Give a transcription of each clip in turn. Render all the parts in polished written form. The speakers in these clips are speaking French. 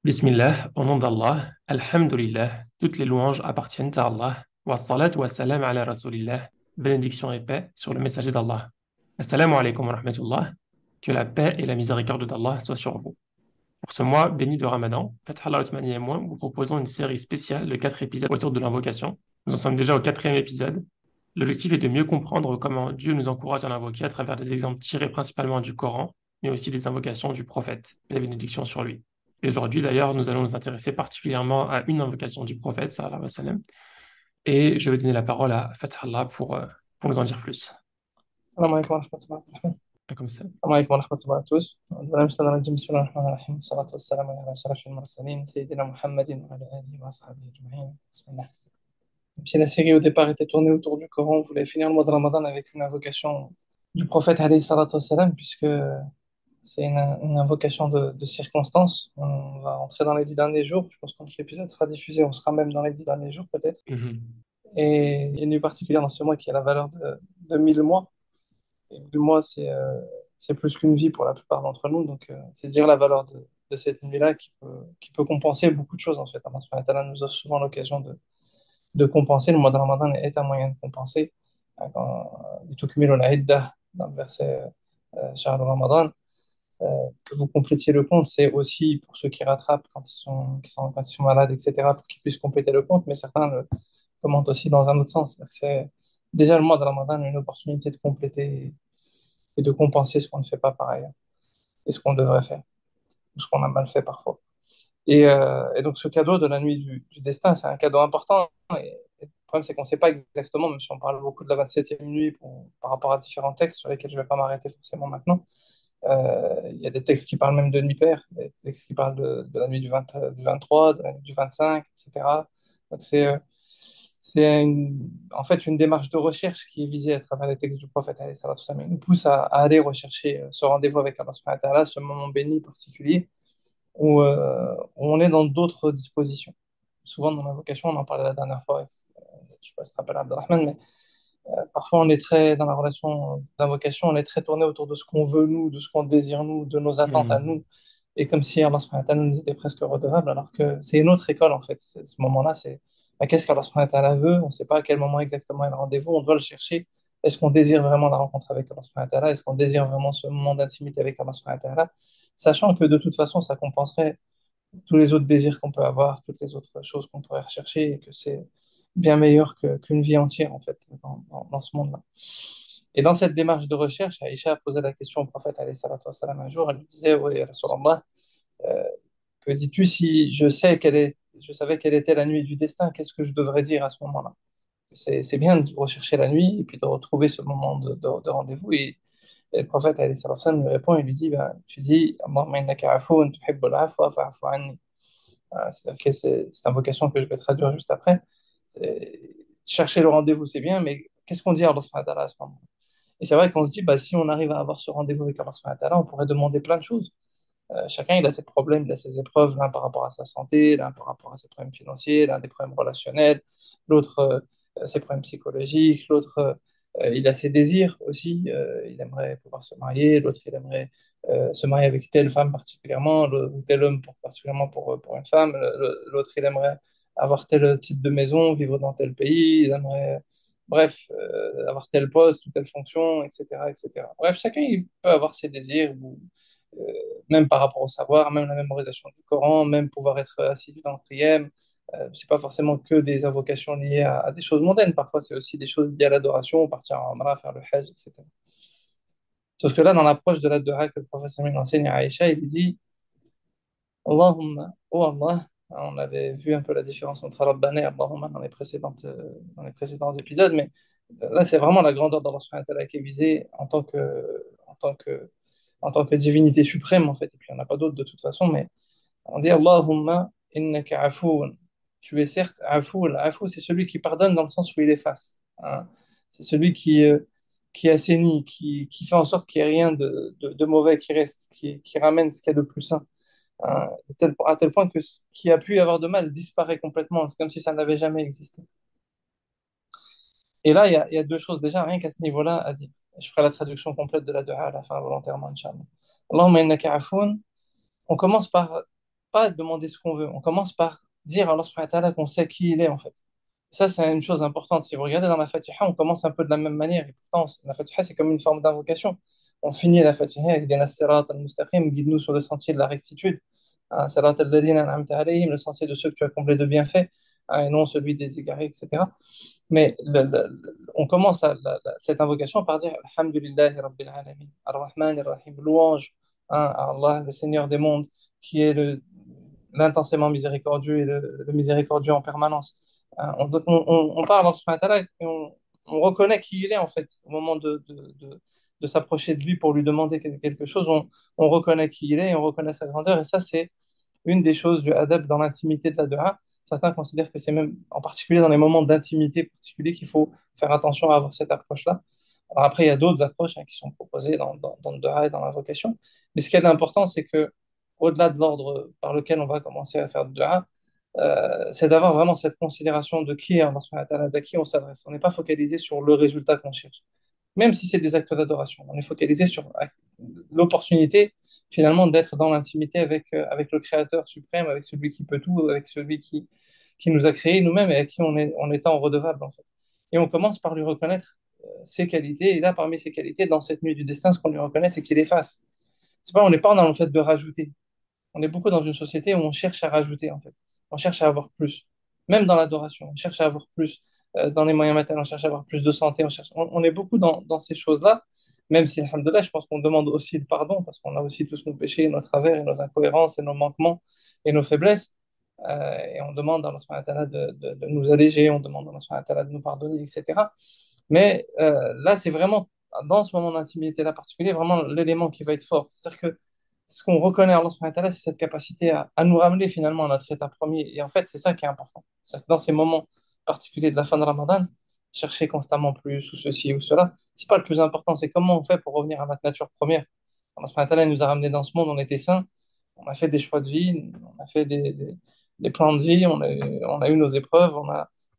Bismillah, au nom d'Allah, Alhamdulillah, toutes les louanges appartiennent à Allah. Wa salat wa salam ala Rasulillah, bénédiction et paix sur le messager d'Allah. Assalamu alaikum wa rahmatullah, que la paix et la miséricorde d'Allah soient sur vous. Pour ce mois béni de Ramadan, Fath Allah Othmani et moi vous proposons une série spéciale de 4 épisodes autour de l'invocation. Nous en sommes déjà au quatrième épisode. L'objectif est de mieux comprendre comment Dieu nous encourage à l'invoquer à travers des exemples tirés principalement du Coran, mais aussi des invocations du prophète et la bénédiction sur lui. Et aujourd'hui, d'ailleurs, nous allons nous intéresser particulièrement à une invocation du prophète, sallallahu alayhi wa sallam, et je vais donner la parole à Fath Allah pour nous en dire plus. السلام عليكم ورحمة الله وبركاته. Ah, comme ça. السلام عليكم ورحمة الله وبركاته. أولا بسم الله الرحمن الرحيم والصلاة والسلام على أشرف المرسلين سيدنا محمد وعلى آله وأصحابه أجمعين. بسم الله. Si la série au départ était tournée autour du Coran, vous voulez finir le mois de Ramadan avec une invocation du prophète alayhi salatu wassalam, puisque c'est une invocation de circonstance. On va rentrer dans les 10 derniers jours. Je pense que quand l'épisode sera diffusé, on sera même dans les 10 derniers jours peut-être. Mhm. Et il y a une nuit particulière dans ce mois qui a la valeur de 1000 mois. Et 1000 mois, c'est plus qu'une vie pour la plupart d'entre nous. Donc, c'est dire la valeur de cette nuit-là qui peut compenser beaucoup de choses, en fait. Allah subhanahu wa ta'ala nous offre souvent l'occasion de compenser. Le mois de Ramadan est un moyen de compenser. لِتُكْمِلُوا الْعِدَّةَ, dans le verset Shahr Ramadan, que vous complétiez le compte, c'est aussi pour ceux qui rattrapent quand ils sont malades, etc., pour qu'ils puissent compléter le compte, mais certains le commentent aussi dans un autre sens. C'est-à-dire que c'est déjà le mois de Ramadan une opportunité de compléter et de compenser ce qu'on ne fait pas par ailleurs et ce qu'on devrait faire ou ce qu'on a mal fait parfois. Et donc ce cadeau de la nuit du destin, c'est un cadeau important. Et le problème, c'est qu'on ne sait pas exactement, même si on parle beaucoup de la 27e nuit par rapport à différents textes sur lesquels je ne vais pas m'arrêter forcément maintenant. Il y a des textes qui parlent même de nuit paire, des textes qui parlent de la nuit du 23, de la nuit du 25, etc. Donc en fait une démarche de recherche qui est visée à travers les textes du prophète, alayhi salatu wassalam. Il nous pousse à aller rechercher ce rendez-vous avec Allah subhanahu wa ta'ala, ce moment béni particulier où on est dans d'autres dispositions. Souvent dans l'invocation, on en parlait la dernière fois, je ne sais pas si tu te rappelles Abdelrahman, mais parfois on est très, dans la relation d'invocation, on est très tourné autour de ce qu'on veut nous, de ce qu'on désire nous, de nos attentes à Mhm. nous, et comme si Allah subhanahu wa ta'ala nous était presque redevable, alors que c'est une autre école en fait. Ce moment-là, c'est qu'est-ce qu'Allah subhanahu wa ta'ala veut, on ne sait pas à quel moment exactement est le rendez-vous, on doit le chercher. Est-ce qu'on désire vraiment la rencontre avec Allah subhanahu wa ta'ala? Est-ce qu'on désire vraiment ce moment d'intimité avec Allah subhanahu wa ta'ala? Sachant que de toute façon, ça compenserait tous les autres désirs qu'on peut avoir, toutes les autres choses qu'on pourrait rechercher, et que c'est bien meilleur qu'une vie entière, en fait, dans ce monde-là. Et dans cette démarche de recherche, Aïcha a posé la question au prophète, alayhi salatu wassalam, un jour, elle lui disait, oui, Rasulallah, euh, que dis-tu si je savais quelle était la nuit du destin, qu'est-ce que je devrais dire à ce moment-là? C'est bien de rechercher la nuit et puis de retrouver ce moment de rendez-vous. Et le prophète, alayhi salatu wassalam, lui répond, il lui dit, ben, tu dis, Allahumma innaka afoun tuhibbul afwa fa'fu anni. C'est-à-dire que c'est cette invocation que je vais traduire juste après. Chercher le rendez-vous, c'est bien, mais qu'est-ce qu'on dit à Allah subhanahu wa ta'ala à ce moment? Et c'est vrai qu'on se dit, bah, si on arrive à avoir ce rendez-vous avec Allah subhanahu wa ta'ala, on pourrait demander plein de choses. Chacun, il a ses problèmes, il a ses épreuves, l'un par rapport à sa santé, l'un par rapport à ses problèmes financiers, l'un des problèmes relationnels, l'autre ses problèmes psychologiques, l'autre il a ses désirs aussi, il aimerait pouvoir se marier, l'autre il aimerait se marier avec telle femme particulièrement, ou tel homme particulièrement pour une femme, l'autre il aimerait avoir tel type de maison, vivre dans tel pays, il aimerait, bref, avoir tel poste ou telle fonction, etc., etc. Bref, chacun il peut avoir ses désirs, euh, même par rapport au savoir, même la mémorisation du Coran, même pouvoir être assidu dans le prière. C'est pas forcément que des invocations liées à des choses mondaines, parfois c'est aussi des choses liées à l'adoration, partir en Umrah, faire le Hajj, etc. Sauf que là, dans l'approche de la dua que le professeur Samir enseigne à Aïcha, il lui dit Allahumma, oh Allah, on avait vu un peu la différence entre Rabbana et Allahumma dans les précédents épisodes, mais là, c'est vraiment la grandeur d'Allah subhanahu wa ta'ala qui est visée en tant que divinité suprême, en fait, et puis il n'y en a pas d'autre de toute façon, mais on dit Allahumma innaka afoun. Tu es certes afou. L'afou, c'est celui qui pardonne dans le sens où il efface, hein. C'est celui qui assainit, qui fait en sorte qu'il n'y ait rien de mauvais qui reste, qui ramène ce qu'il y a de plus sain, hein, à tel point que ce qui a pu y avoir de mal disparaît complètement. C'est comme si ça n'avait jamais existé. Et là, il y a deux choses déjà, rien qu'à ce niveau-là, à dire. Je ferai la traduction complète de la dua à la fin, volontairement, Inch'Allah. Allahumma innaka afoun. On commence par pas demander ce qu'on veut. On commence par dire à Allah subhanahu wa ta'ala qu'on sait qui il est en fait. Ça, c'est une chose importante. Si vous regardez dans la Fatiha, on commence un peu de la même manière. Et pourtant, la Fatiha, c'est comme une forme d'invocation. On finit la Fatiha avec des Sirat al-Mustaqim, guide-nous sur le sentier de la rectitude. Sirat al-Ladina an'amta alayhim, le sentier de ceux que tu as comblés de bienfaits, et non celui des égarés, etc. Mais on commence cette invocation par dire Alhamdulillahi Rabbil Alamin, Ar-Rahman Ar-Rahim, louange à Allah, le Seigneur des mondes, qui est l'intensément miséricordieux et le miséricordieux en permanence. On parle en ce matin-là et on reconnaît qui il est en fait. Au moment de s'approcher de lui pour lui demander quelque chose, on reconnaît qui il est et on reconnaît sa grandeur. Et ça, c'est une des choses du adab dans l'intimité de la dua. Certains considèrent que c'est même, en particulier dans les moments d'intimité particuliers, qu'il faut faire attention à avoir cette approche-là. Alors après, il y a d'autres approches qui sont proposées dans le dua et dans l'invocation. Mais ce qui est important, c'est que au-delà de l'ordre par lequel on va commencer à faire le dua, c'est d'avoir vraiment cette considération de qui est Allah subhanahu wa ta'ala, à qui on s'adresse. On n'est pas focalisé sur le résultat qu'on cherche. Même si c'est des actes d'adoration, on est focalisé sur l'opportunité finalement d'être dans l'intimité avec le Créateur suprême, avec celui qui peut tout, avec celui qui nous a créés nous-mêmes et à qui on est en redevable en fait. Et on commence par lui reconnaître ses qualités. Et là, parmi ses qualités, dans cette nuit du destin, ce qu'on lui reconnaît, c'est qu'il efface. C'est pas, on n'est pas dans le fait de rajouter. On est beaucoup dans une société où on cherche à rajouter, en fait. On cherche à avoir plus. Même dans l'adoration, on cherche à avoir plus. Dans les moyens matériels, on cherche à avoir plus de santé. On est beaucoup dans ces choses-là, même si, alhamdoulilah, je pense qu'on demande aussi le pardon, parce qu'on a aussi tous nos péchés, nos travers, et nos incohérences, et nos manquements, et nos faiblesses. Et on demande à Allah subhanahu wa ta'ala de nous alléger, on demande à Allah subhanahu wa ta'ala de nous pardonner, etc. Mais là, c'est vraiment, dans ce moment d'intimité-là particulier, vraiment l'élément qui va être fort. C'est-à-dire que ce qu'on reconnaît à Allah subhanahu wa ta'ala, c'est cette capacité à nous ramener finalement à notre état premier. Et en fait, c'est ça qui est important. C'est-à-dire que dans ces moments particuliers de la fin de Ramadan, chercher constamment plus ou ceci ou cela, c'est pas le plus important. C'est comment on fait pour revenir à notre nature première. Allah subhanahu wa ta'ala nous a ramenés dans ce monde, on était saints, on a fait des choix de vie, on a fait des plans de vie, on a eu nos épreuves,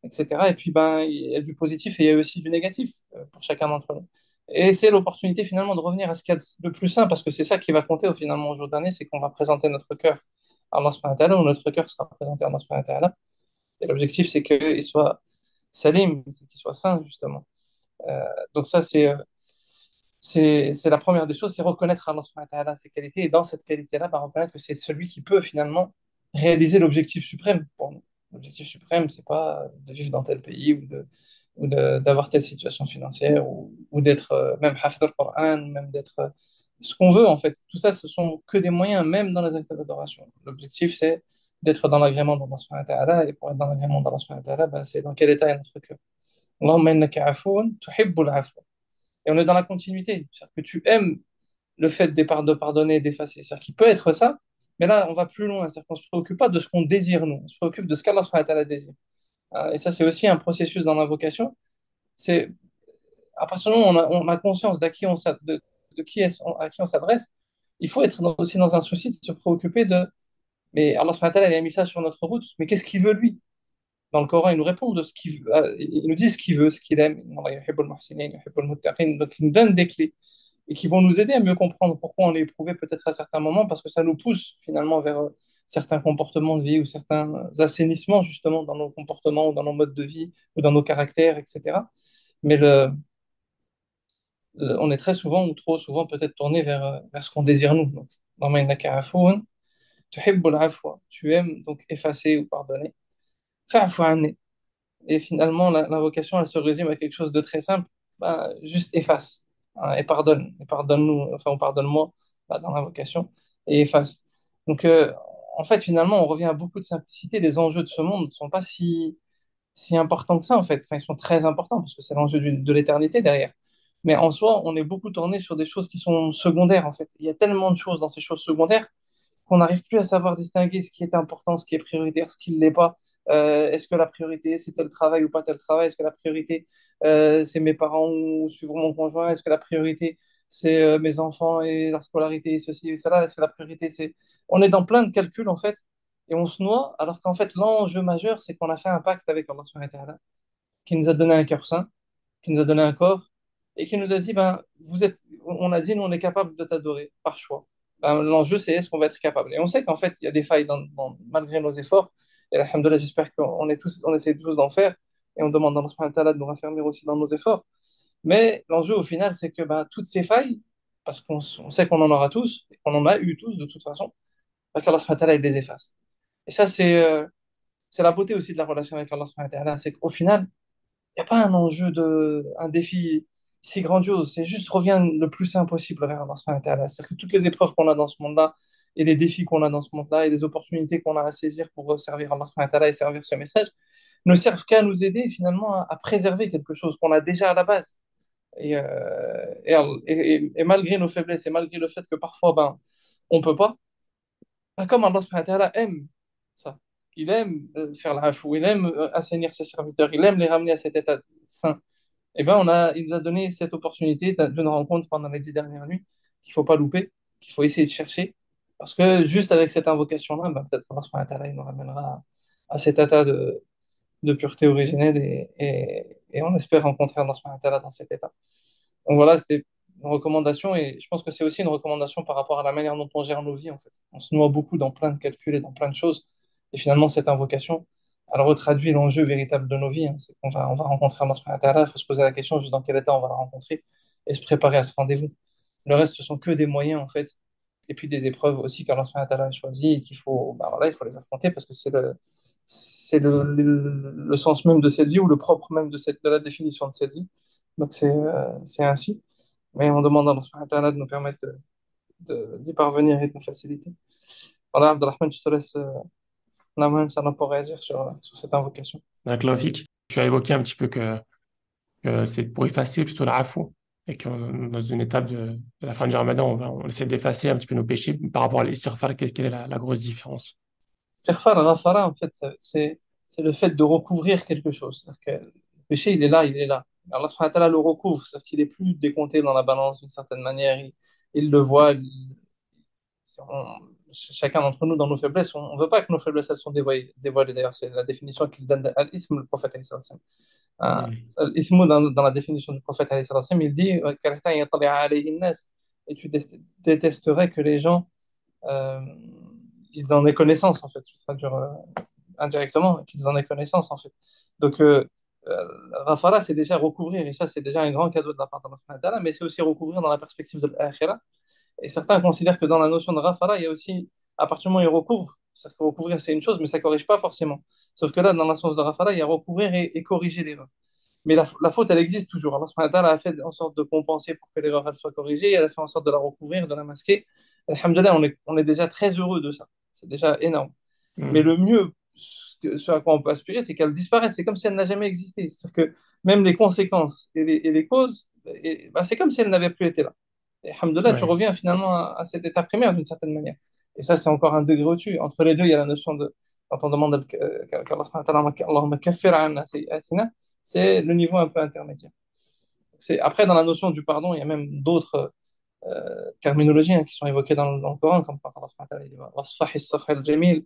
etc. Et puis, ben, il y a du positif et il y a aussi du négatif pour chacun d'entre nous. Et c'est l'opportunité finalement de revenir à ce qu'il y a de plus simple, parce que c'est ça qui va compter finalement au jour dernier, c'est qu'on va présenter notre cœur à Allah subhanahu wa ta'ala, ou notre cœur sera présenté à Allah subhanahu wa ta'ala. Et l'objectif, c'est qu'il soit salim, c'est qu'il soit saint, justement. Euh, donc ça, c'est la première des choses, c'est reconnaître Allah subhanahu wa ta'ala ses qualités, et dans cette qualité-là, bah, reconnaître que c'est celui qui peut finalement réaliser l'objectif suprême pour nous. L'objectif suprême, c'est pas de vivre dans tel pays d'avoir telle situation financière ou d'être même hafid al-Qur'an, même d'être ce qu'on veut en fait. Tout ça, ce sont que des moyens, même dans les actes d'adoration. L'objectif, c'est d'être dans l'agrément d'Allah subhanahu wa ta'ala, et pour être dans l'agrément d'Allah subhanahu wa ta'ala, bah, c'est dans quel état est notre cœur. Allahumma innaka afoun tuhibbul afwa. Et on est dans la continuité. C'est-à-dire que tu aimes le fait de pardonner et d'effacer. C'est-à-dire qu'il peut être ça, mais là, on va plus loin. C'est-à-dire qu'on ne se préoccupe pas de ce qu'on désire, nous. On se préoccupe de ce qu'Allah subhanahu wa ta'ala désire. Et ça, c'est aussi un processus dans l'invocation. C'est à partir du moment où on a conscience de qui est, à qui on s'adresse, il faut être aussi dans un souci de se préoccuper de mais Allah subhanahu wa ta'ala il a mis ça sur notre route, mais qu'est-ce qu'il veut lui? Dans le Coran, il nous répond de ce qu'il veut, il nous dit ce qu'il veut, ce qu'il aime. Donc il nous donne des clés et qui vont nous aider à mieux comprendre pourquoi on est éprouvé peut-être à certains moments, parce que ça nous pousse finalement vers certains comportements de vie ou certains assainissements justement dans nos comportements ou dans nos modes de vie ou dans nos caractères, etc. Mais on est très souvent ou trop souvent peut-être tourné vers ce qu'on désire nous. Donc, tu aimes donc effacer ou pardonner. Fa'fu anni. Et finalement, l'invocation, elle se résume à quelque chose de très simple. Bah, juste efface, hein, et pardonne. Et pardonne-nous, enfin, on pardonne-moi dans l'invocation, et efface. Donc, en fait, finalement, on revient à beaucoup de simplicité. Les enjeux de ce monde ne sont pas si importants que ça, en fait. Enfin, ils sont très importants parce que c'est l'enjeu de l'éternité derrière. Mais en soi, on est beaucoup tourné sur des choses qui sont secondaires, en fait. Il y a tellement de choses dans ces choses secondaires qu'on n'arrive plus à savoir distinguer ce qui est important, ce qui est prioritaire, ce qui ne l'est pas. Est-ce que la priorité, c'est tel travail ou pas tel travail? Est-ce que la priorité, c'est mes parents ou suivre mon conjoint? Est-ce que la priorité, c'est mes enfants et leur scolarité, et ceci et cela? Est-ce que la priorité, c'est... On est dans plein de calculs, en fait, et on se noie, alors qu'en fait, l'enjeu majeur, c'est qu'on a fait un pacte avec Allah subhanahu wa ta'ala, qui nous a donné un cœur saint, qui nous a donné un corps, et qui nous a dit, ben, on a dit, nous, on est capable de t'adorer par choix. ben, l'enjeu, c'est est-ce qu'on va être capable. Et on sait qu'en fait, il y a des failles malgré nos efforts. Et alhamdoulilah, j'espère on essaie tous d'en faire. Et on demande à Allah subhanahu wa ta'ala de nous raffermir aussi dans nos efforts. Mais l'enjeu, au final, c'est que ben, toutes ces failles, parce on sait qu'on en aura tous, et qu'on en a eu tous de toute façon, ben, qu'Allah subhanahu wa ta'ala, il les efface. Et ça, c'est la beauté aussi de la relation avec Allah subhanahu wa ta'ala. C'est qu'au final, il n'y a pas un enjeu un défi si grandiose. C'est juste reviens le plus simple possible vers Allah subhanahu wa ta'ala. C'est-à-dire que toutes les épreuves qu'on a dans ce monde-là et les défis qu'on a dans ce monde-là et les opportunités qu'on a à saisir pour servir Allah subhanahu wa ta'ala et servir ce message ne servent qu'à nous aider finalement à préserver quelque chose qu'on a déjà à la base. Et malgré nos faiblesses et malgré le fait que parfois ben, on ne peut pas, ben, comme Allah subhanahu wa ta'ala aime ça. Il aime faire l'afou, il aime assainir ses serviteurs, il aime les ramener à cet état saint. Et ben il nous a donné cette opportunité d'une rencontre pendant les 10 dernières nuits qu'il ne faut pas louper, qu'il faut essayer de chercher. Parce que juste avec cette invocation-là, ben, peut-être qu'Allah subhanahu wa ta'ala, il nous ramènera à cet état de pureté originelle et on espère rencontrer Allah subhanahu wa ta'ala dans cet état. Donc voilà, c'est une recommandation et je pense que c'est aussi une recommandation par rapport à la manière dont on gère nos vies en fait. On se noie beaucoup dans plein de calculs et dans plein de choses et finalement cette invocation, elle retraduit l'enjeu véritable de nos vies, hein. C'est qu'on on va rencontrer Allah subhanahu wa ta'ala, il faut se poser la question juste dans quel état on va la rencontrer et se préparer à ce rendez-vous. Le reste, ce sont que des moyens en fait et puis des épreuves aussi qu'Allah subhanahu wa ta'ala a choisies et qu'il faut, bah voilà, il faut les affronter parce que c'est le sens même de cette vie ou le propre même de la définition de cette vie. Donc c'est ainsi. Mais on demande à Allah subhanahu wa ta'ala de nous permettre d'y parvenir et de nous faciliter. Voilà, Abdelrahman, je te laisse la main, ça pour réagir sur cette invocation. Donc, Loïc, tu as évoqué un petit peu que c'est pour effacer plutôt la afou et que dans une étape de la fin du Ramadan, on essaie d'effacer un petit peu nos péchés par rapport à l'istighfar. Quelle est la grosse différence? Istighfar, ghafara, en fait, c'est le fait de recouvrir quelque chose. C'est-à-dire que le péché, il est là, il est là. Allah subhanahu wa ta'ala le recouvre, c'est-à-dire qu'il est plus décompté dans la balance d'une certaine manière. Il le voit, chacun d'entre nous dans nos faiblesses, on ne veut pas que nos faiblesses elles sont dévoilées. D'ailleurs, c'est la définition qu'il donne d'Al-Ism, le prophète. Hmm. Al-Ism, dans la définition du prophète, il dit et tu détesterais que les gens euh, ils en aient connaissance, en fait. Je vais traduire indirectement, qu'ils en aient connaissance, en fait. Donc, Rafala, c'est déjà recouvrir, et ça, c'est déjà un grand cadeau de la part d'Allah subhanahu wa ta'ala, mais c'est aussi recouvrir dans la perspective de l'akhira. Et certains considèrent que dans la notion de Rafala, il y a aussi, à partir du moment où il recouvre, c'est-à-dire que recouvrir, c'est une chose, mais ça ne corrige pas forcément. Sauf que là, dans la sens de Rafala, il y a recouvrir et corriger l'erreur. Mais la faute, elle existe toujours. Allah subhanahu wa ta'ala a fait en sorte de compenser pour que l'erreur elle soit corrigée, et elle a fait en sorte de la recouvrir, de la masquer. Alhamdulillah, on est déjà très heureux de ça. C'est déjà énorme. Mais Hmm. le mieux, ce à quoi on peut aspirer, c'est qu'elle disparaisse. C'est comme si elle n'a jamais existé. C'est-à-dire que même les conséquences et les causes, bah, c'est comme si elle n'avait plus été là. Et alhamdoulilah, tu Ouais. reviens finalement à cet état primaire d'une certaine manière. Et ça, c'est encore un degré au-dessus. Entre les deux, il y a la notion de, quand on demande qu'Allah subhanahu wa ta'ala, Allahumma kaffir anna sayyi'atina, c'est le niveau un peu intermédiaire. Après, dans la notion du pardon, il y a même d'autres terminologies hein, qui sont évoquées dans le Coran, comme quand Allah subhanahu wa ta'ala dit Wasfahi as-safh al-jamil,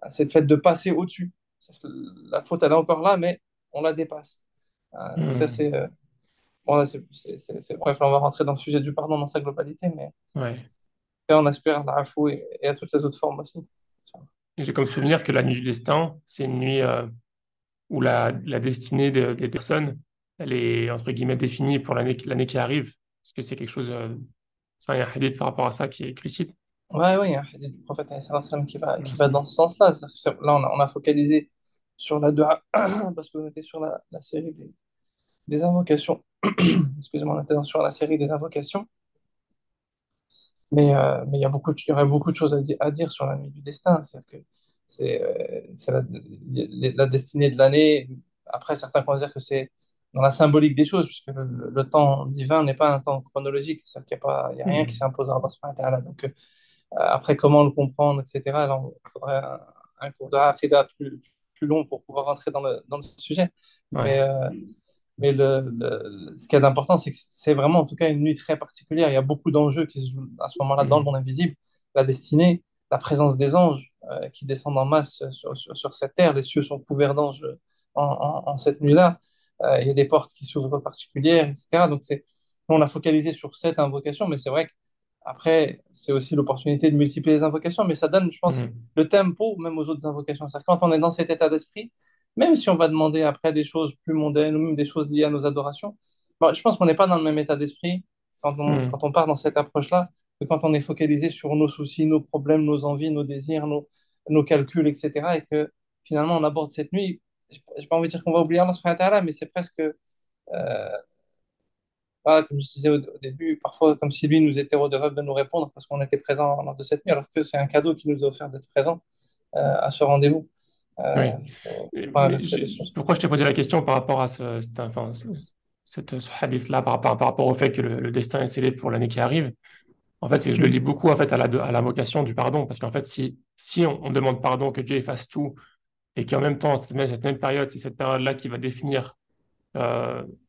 c'est le fait de passer au-dessus. La faute, elle est encore là, mais on la dépasse. Donc ça, Hmm. bon, là, bref, là, on va rentrer dans le sujet du pardon dans sa globalité, mais Ouais. là, on aspire à l'afou et à toutes les autres formes aussi. Et j'ai comme souvenir que la nuit du destin, c'est une nuit où la destinée des personnes, elle est entre guillemets définie pour l'année qui arrive. Est-ce que c'est quelque chose, il y a un hadith par rapport à ça qui est explicite? Ouais, ouais, il y a un hadith du prophète alayhi salam qui va Ensemble. dans ce sens-là. C'est-à-dire que là, on a focalisé sur la dua, parce qu'on était sur la série des invocations. Excusez-moi, on était sur la série des invocations. Mais il y aurait beaucoup de choses à dire sur la nuit du destin. C'est-à-dire que c'est la destinée de l'année. Après, certains considèrent que c'est dans la symbolique des choses, puisque le temps divin n'est pas un temps chronologique. C'est-à-dire qu'il n'y a pas, il y a rien qui Hmm. s'impose à Allah subhanahu wa ta'ala. Donc, après, comment le comprendre, etc. Alors, il faudrait un cours de Aqidah plus long pour pouvoir rentrer dans le sujet. Mais, Ouais. euh, mais ce qui est important, c'est que c'est vraiment en tout cas une nuit très particulière. Il y a beaucoup d'enjeux qui se jouent à ce moment-là dans le monde Hmm. invisible. La destinée, la présence des anges qui descendent en masse sur cette terre. Les cieux sont couverts d'anges en cette nuit-là. Il y a des portes qui s'ouvrent particulières, etc. Donc, on a focalisé sur cette invocation, mais c'est vrai Après, c'est aussi l'opportunité de multiplier les invocations, mais ça donne, je pense, Mhm. le tempo même aux autres invocations. C'est-à-dire quand on est dans cet état d'esprit, même si on va demander après des choses plus mondaines ou même des choses liées à nos adorations, bon, je pense qu'on n'est pas dans le même état d'esprit quand Mhm. on part dans cette approche-là que quand on est focalisé sur nos soucis, nos problèmes, nos envies, nos désirs, nos calculs, etc. Et que finalement on aborde cette nuit. J'ai pas envie de dire qu'on va oublier Allah subhanahu wa ta'ala, mais c'est presque voilà, comme je disais au début, parfois comme si lui nous était redevable de nous répondre parce qu'on était présent lors de cette nuit, alors que c'est un cadeau qui nous est offert d'être présent à ce rendez-vous. Oui. Faut pas inverser les choses. Pourquoi je t'ai posé la question par rapport à ce hadith-là, par rapport au fait que le destin est scellé pour l'année qui arrive? En fait, c'est que je le lis beaucoup en fait à la vocation du pardon, parce qu'en fait, si on demande pardon, que Dieu efface tout, et qu'en même temps, cette même période, c'est cette période-là qui va définir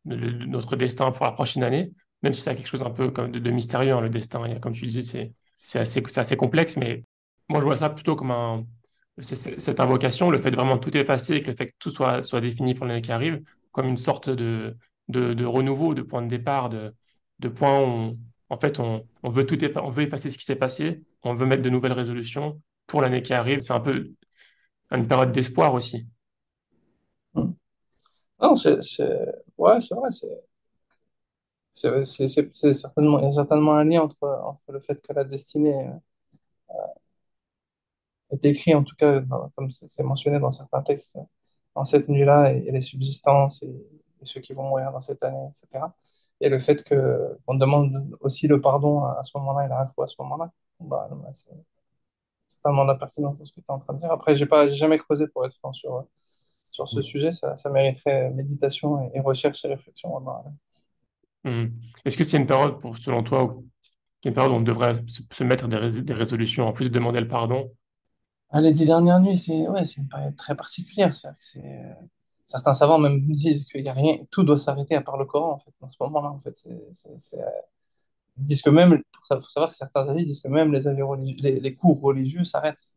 notre destin pour la prochaine année, même si c'est quelque chose un peu comme de mystérieux, hein, le destin. Et comme tu disais, c'est assez complexe, mais moi, je vois ça plutôt comme cette invocation, le fait de vraiment tout effacer et que le fait que tout soit défini pour l'année qui arrive, comme une sorte de renouveau, de point de départ, de point où en fait, on veut on veut effacer ce qui s'est passé, on veut mettre de nouvelles résolutions pour l'année qui arrive. C'est un peu une période d'espoir aussi. Mm. Non, ouais, c'est vrai, c'est certainement, il y a certainement un lien entre le fait que la destinée est écrite, en tout cas, comme c'est mentionné dans certains textes, dans cette nuit-là, et les subsistances et ceux qui vont mourir dans cette année, etc. Et le fait que on demande aussi le pardon à ce moment-là et la fois à ce moment-là, bah, c'est totalement la pertinence de ce que tu es en train de dire. Après, j'ai jamais creusé pour être franc sur ce sujet, ça mériterait méditation et recherche et réflexion. Hmm. Est-ce que c'est une période, selon toi, une période où on devrait se mettre des résolutions en plus de demander le pardon? Les 10 dernières nuits, c'est une période très particulière. Certains savants même disent qu'il y a rien, tout doit s'arrêter à part le Coran, en fait, dans ce moment-là. En fait, ils disent que même, faut savoir que certains avis disent que même les avis religieux, les cours religieux s'arrêtent.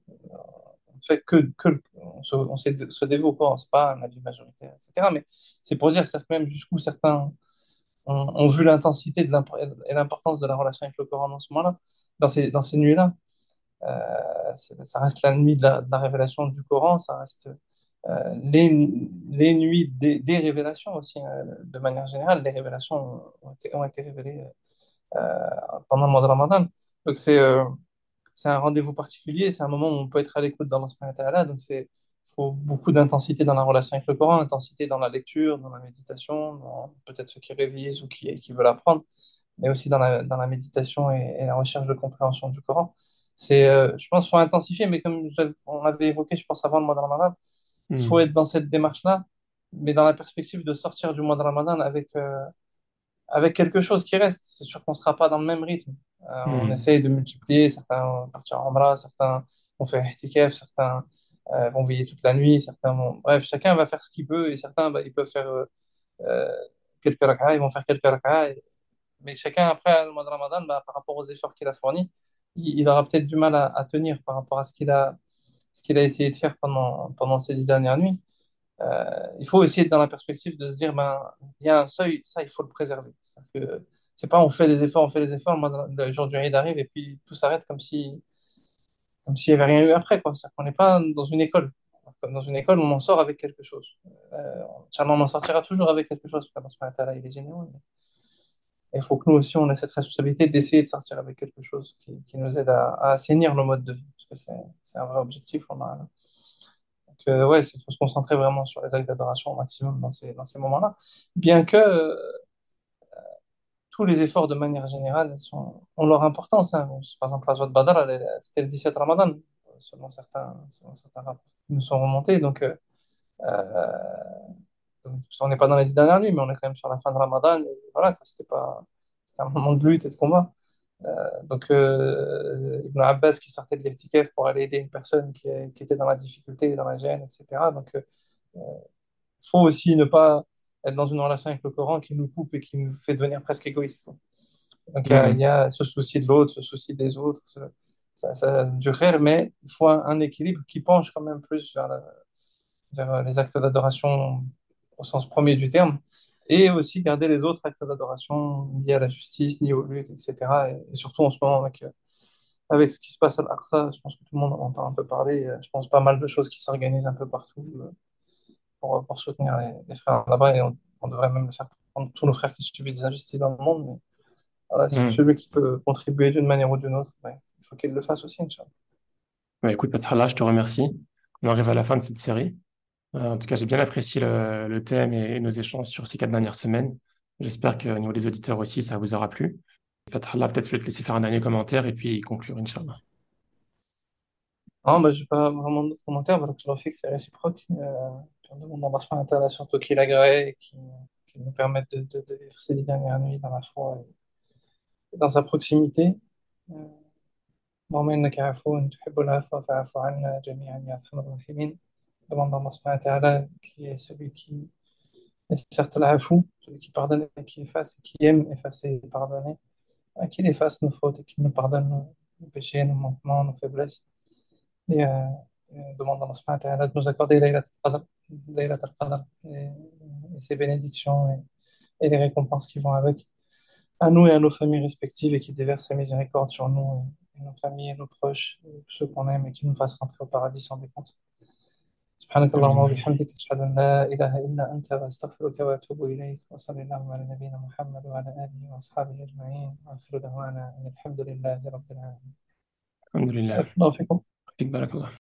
On fait se dévoue au Coran, c'est pas un avis majoritaire, etc. Mais c'est pour dire c'est-à-dire que même jusqu'où certains ont vu l'intensité et l'importance de la relation avec le Coran dans ce moment-là, dans ces nuits-là. Ça reste la nuit de la révélation du Coran, ça reste les nuits des révélations aussi, de manière générale. Les révélations ont été révélées pendant le mois de Ramadan. Donc c'est un rendez-vous particulier, c'est un moment où on peut être à l'écoute d'Allah subhanahu wa ta'ala. Donc il faut beaucoup d'intensité dans la relation avec le Coran, intensité dans la lecture, dans la méditation, dans peut-être ceux qui révisent ou qui veulent apprendre, mais aussi dans la méditation et la recherche de compréhension du Coran. Je pense qu'il faut intensifier, mais comme on l'avait évoqué, je pense, avant le mois de Ramadan, il faut Hmm. être dans cette démarche-là, mais dans la perspective de sortir du mois de Ramadan avec quelque chose qui reste. C'est sûr qu'on ne sera pas dans le même rythme. On Hmm. essaye de multiplier, certains vont partir en Umrah, certains vont faire ihtikaf, certains vont veiller toute la nuit, certains vont... Bref, chacun va faire ce qu'il peut, et certains, bah, ils peuvent faire euh, quelques rak'ahs, ils vont faire quelques rak'ahs, mais chacun, après le mois de Ramadan, bah, par rapport aux efforts qu'il a fournis, il aura peut-être du mal à tenir par rapport à ce qu'il a essayé de faire pendant ces 10 dernières nuits. Il faut aussi être dans la perspective de se dire, ben, il y a un seuil, ça, il faut le préserver. C'est pas on fait des efforts, le, le jour du Eid arrive et puis tout s'arrête comme s'il n'y avait rien eu après, quoi. C'est-à-dire qu'on n'est pas dans une école. Comme dans une école, on en sort avec quelque chose. Inch'Allah, on en sortira toujours avec quelque chose, parce que Allah subhanahu wa ta'ala, il est généreux. Et il faut que nous aussi, on ait cette responsabilité d'essayer de sortir avec quelque chose qui nous aide à assainir nos modes de vie. Parce que c'est un vrai objectif. Donc, ouais, il faut se concentrer vraiment sur les actes d'adoration au maximum dans ces moments-là. Bien que tous les efforts, de manière générale, ont leur importance, hein. Par exemple, la Zouad Badr, c'était le 17 Ramadan, selon certains rapports qui nous sont remontés. Donc, on n'est pas dans les 10 dernières nuits, mais on est quand même sur la fin de Ramadan. Et voilà, quoi, c'était un moment de lutte et de combat. Ibn Abbas qui sortait de l'I'tikaf pour aller aider une personne qui était dans la difficulté, dans la gêne, etc. Donc, faut aussi ne pas être dans une relation avec le Coran qui nous coupe et qui nous fait devenir presque égoïste, quoi. Donc, il y Hmm. a ce souci de l'autre, ce souci des autres, ça du khair, mais il faut un équilibre qui penche quand même plus vers les actes d'adoration au sens premier du terme, et aussi garder les autres actes d'adoration liés à la justice, liés aux luttes, etc. Et surtout en ce moment, avec ce qui se passe à l'Aqsa, je pense que tout le monde en entend un peu parler. Je pense pas mal de choses qui s'organisent un peu partout pour soutenir les frères là-bas. Et on devrait même le faire pour tous nos frères qui subissent des injustices dans le monde. Mais voilà, Hmm. celui qui peut contribuer d'une manière ou d'une autre, ouais, il faut qu'il le fasse aussi, Inch'Allah. Bah, écoute, Fathallah, je te remercie. On arrive à la fin de cette série. En tout cas, j'ai bien apprécié le thème et nos échanges sur ces 4 dernières semaines. J'espère qu'au niveau des auditeurs aussi, ça vous aura plu. Fathallah, peut-être je vais te laisser faire un dernier commentaire et puis conclure, Inch'Allah. Non, bah, j'ai pas vraiment d'autres commentaires. Voilà, que le fait que c'est réciproque. Puis on demande Allah subhanahu wa ta'ala surtout qu'il agrée et qu'il nous permette de vivre ces 10 dernières nuits dans la foi et dans sa proximité. Euh, اللهم إنك عفو تحب العفو فاعف عنا جميعا يا أرحم الراحمين. Demande Allah subhanahu wa ta'ala qui est celui qui est certes l'afou, celui qui pardonne et qui efface, et qui aime effacer et pardonner, qu'il efface nos fautes et qu'il nous pardonne nos péchés, nos manquements, nos faiblesses. Et demande Allah subhanahu wa ta'ala de nous accorder Laylat al-Qadr et ses bénédictions et les récompenses qui vont avec, à nous et à nos familles respectives, et qui déverse sa miséricorde sur nous et nos familles et nos proches, et tous ceux qu'on aime, et qui nous fasse rentrer au paradis sans décompte. سبحانك اللهم Amin. وبحمدك أشهد أن لا إله إلا أنت وأستغفرك وأتوب إليك وصلى اللهم على نبينا محمد وعلى آله وأصحابه أجمعين وآخر دعوانا أن الحمد لله رب العالمين. Alhamdulillah. بارك الله فيكم. Fik barakallah.